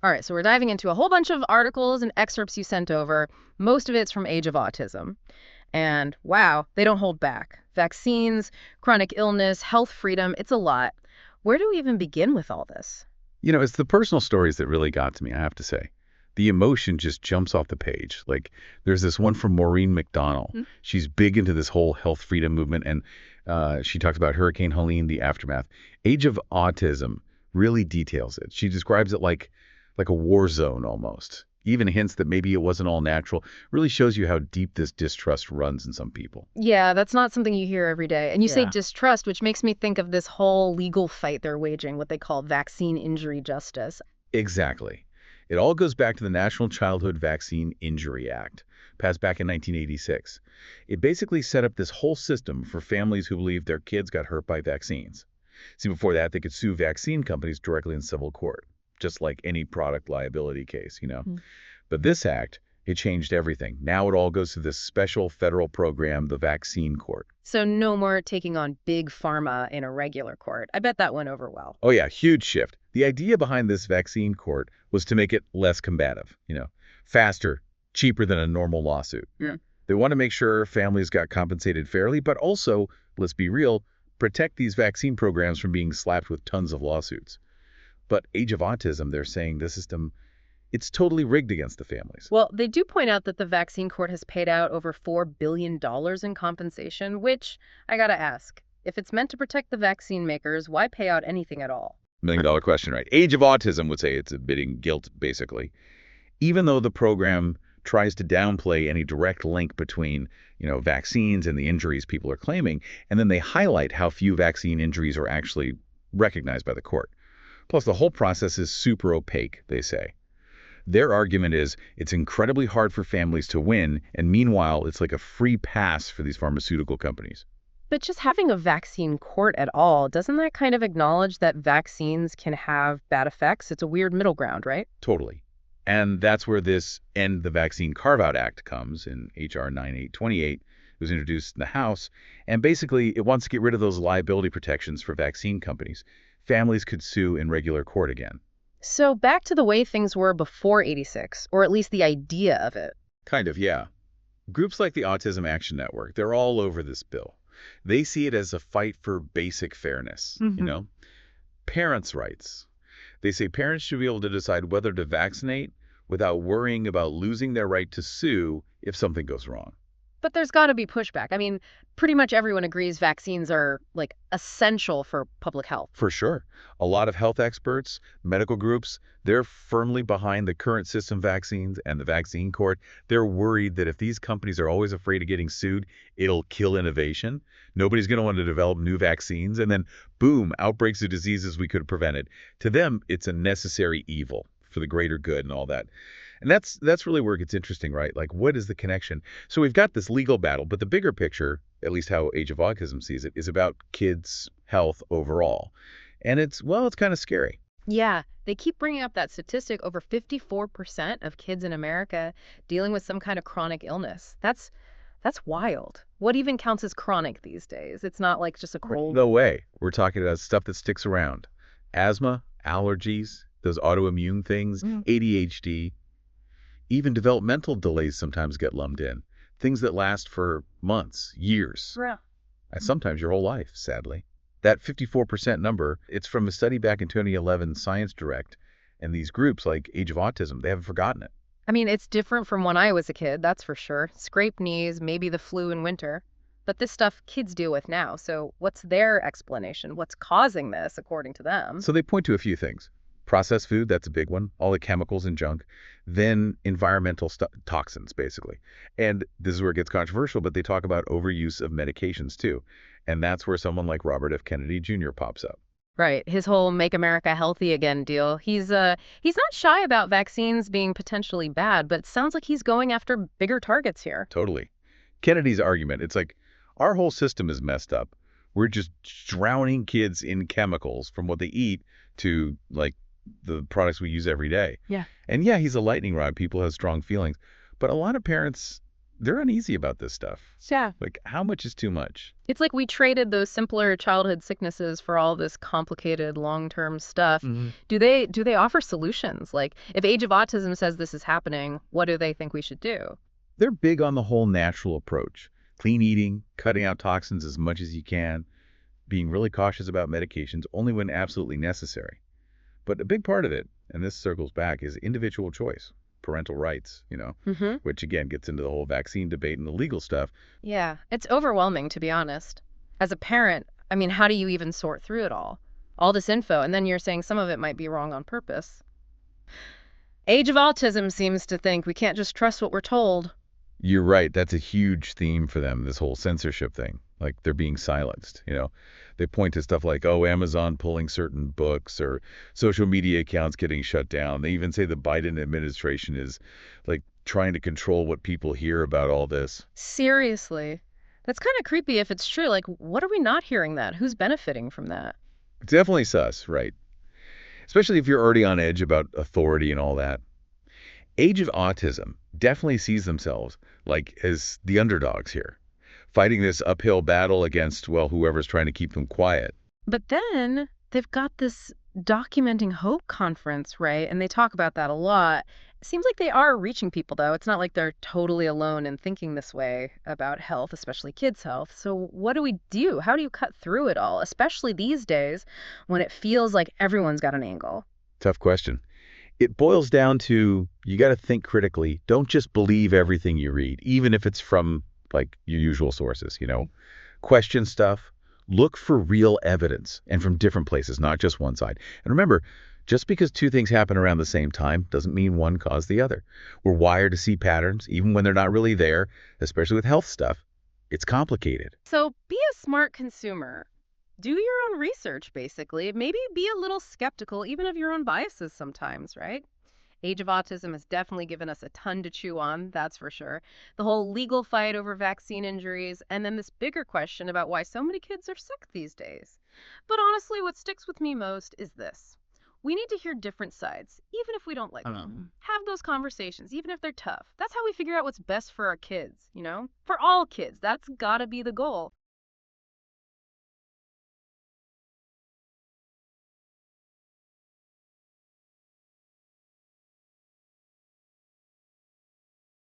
All right, so we're diving into a whole bunch of articles and excerpts you sent over. Most of it's from Age of Autism. And wow, they don't hold back. Vaccines, chronic illness, health freedom, it's a lot. Where do we even begin with all this? It's the personal stories that really got to me, I have to say. The emotion just jumps off the page. Like, there's this one from Maureen McDonald. Hmm? She's big into this whole health freedom movement, and she talks about Hurricane Helene, the aftermath. Age of Autism really details it. She describes it like a war zone almost. Even hints that maybe it wasn't all natural. Really shows you how deep this distrust runs in some people. Yeah, that's not something you hear every day. And you say Yeah. distrust, which makes me think of this whole legal fight they're waging, what they call vaccine injury justice. Exactly. It all goes back to the National Childhood Vaccine Injury Act, passed back in 1986. It basically set up this whole system for families who believe their kids got hurt by vaccines. See, before that, they could sue vaccine companies directly in civil court, just like any product liability case. Hmm. But this act, it changed everything. Now it all goes to this special federal program, the Vaccine Court. So no more taking on big pharma in a regular court. I bet that went over well. Oh yeah, huge shift. The idea behind this vaccine court was to make it less combative, faster, cheaper than a normal lawsuit. Yeah. They want to make sure families got compensated fairly, but also, let's be real, protect these vaccine programs from being slapped with tons of lawsuits. But Age of Autism, they're saying the system, it's totally rigged against the families. Well, they do point out that the vaccine court has paid out over $4 billion in compensation, which I gotta ask, if it's meant to protect the vaccine makers, why pay out anything at all? $1 million question, right? Age of Autism would say it's admitting guilt, basically. Even though the program tries to downplay any direct link between vaccines and the injuries people are claiming, and then they highlight how few vaccine injuries are actually recognized by the court. Plus, the whole process is super opaque, they say. Their argument is it's incredibly hard for families to win, and meanwhile, it's like a free pass for these pharmaceutical companies. But just having a vaccine court at all, doesn't that kind of acknowledge that vaccines can have bad effects? It's a weird middle ground, right? Totally. And that's where this End the Vaccine Carveout Act comes in H.R. 9828. It was introduced in the House. And basically, it wants to get rid of those liability protections for vaccine companies. Families could sue in regular court again. So back to the way things were before 86, or at least the idea of it. Kind of, yeah. Groups like the Autism Action Network, they're all over this bill. They see it as a fight for basic fairness. Parents' rights. They say parents should be able to decide whether to vaccinate without worrying about losing their right to sue if something goes wrong. But there's got to be pushback. I mean, pretty much everyone agrees vaccines are, like, essential for public health. For sure. A lot of health experts, medical groups, they're firmly behind the current system vaccines and the vaccine court. They're worried that if these companies are always afraid of getting sued, it'll kill innovation. Nobody's going to want to develop new vaccines. And then, boom, outbreaks of diseases we could have prevented. To them, it's a necessary evil for the greater good and all that. And that's really where it gets interesting, right? Like, what is the connection? So we've got this legal battle, but the bigger picture, at least how Age of Autism sees it, is about kids' health overall. And it's kind of scary. Yeah, they keep bringing up that statistic, over 54% of kids in America dealing with some kind of chronic illness. That's wild. What even counts as chronic these days? It's not like just a cold. No way. We're talking about stuff that sticks around. Asthma, allergies, those autoimmune things, ADHD. Even developmental delays sometimes get lumped in. Things that last for months, years, Yeah. and sometimes your whole life, sadly. That 54% number, it's from a study back in 2011, Science Direct, and these groups like Age of Autism, they haven't forgotten it. I mean, it's different from when I was a kid, that's for sure. Scraped knees, maybe the flu in winter. But this stuff kids deal with now. So what's their explanation? What's causing this, according to them? So they point to a few things. Processed food, that's a big one. All the chemicals and junk. Then environmental toxins, basically. And this is where it gets controversial, but they talk about overuse of medications, too. And that's where someone like Robert F. Kennedy Jr. pops up. Right. His whole Make America Healthy Again deal. He's not shy about vaccines being potentially bad, but it sounds like he's going after bigger targets here. Totally. Kennedy's argument, it's like, our whole system is messed up. We're just drowning kids in chemicals from what they eat to, like, the products we use every day. Yeah. And yeah, he's a lightning rod. People have strong feelings. But a lot of parents, they're uneasy about this stuff. Yeah. Like, how much is too much? It's like we traded those simpler childhood sicknesses for all this complicated long-term stuff. Hmm. Do they offer solutions? Like, if Age of Autism says this is happening, what do they think we should do? They're big on the whole natural approach. Clean eating, cutting out toxins as much as you can, being really cautious about medications only when absolutely necessary. But a big part of it, and this circles back, is individual choice, parental rights, Mm-hmm. which again gets into the whole vaccine debate and the legal stuff. Yeah, it's overwhelming, to be honest. As a parent, I mean, how do you even sort through it all? All this info, and then you're saying some of it might be wrong on purpose. Age of Autism seems to think we can't just trust what we're told. You're right. That's a huge theme for them, this whole censorship thing. Like they're being silenced. They point to stuff like, oh, Amazon pulling certain books or social media accounts getting shut down. They even say the Biden administration is like trying to control what people hear about all this. Seriously. That's kind of creepy if it's true. Like, what are we not hearing that? Who's benefiting from that? Definitely sus, right? Especially if you're already on edge about authority and all that. Age of Autism definitely sees themselves like as the underdogs here, fighting this uphill battle against, well, whoever's trying to keep them quiet. But then they've got this Documenting Hope conference, right? And they talk about that a lot. It seems like they are reaching people, though. It's not like they're totally alone in thinking this way about health, especially kids' health. So what do we do? How do you cut through it all, especially these days when it feels like everyone's got an angle? Tough question. It boils down to you got to think critically. Don't just believe everything you read, even if it's from like your usual sources. Question stuff. Look for real evidence and from different places, not just one side. And remember, just because two things happen around the same time doesn't mean one caused the other. We're wired to see patterns, even when they're not really there, especially with health stuff. It's complicated. So be a smart consumer. Do your own research, basically. Maybe be a little skeptical, even of your own biases sometimes, right? Age of Autism has definitely given us a ton to chew on, that's for sure. The whole legal fight over vaccine injuries, and then this bigger question about why so many kids are sick these days. But honestly, what sticks with me most is this. We need to hear different sides, even if we don't like them. Have those conversations, even if they're tough. That's how we figure out what's best for our kids, you know? For all kids, that's gotta be the goal.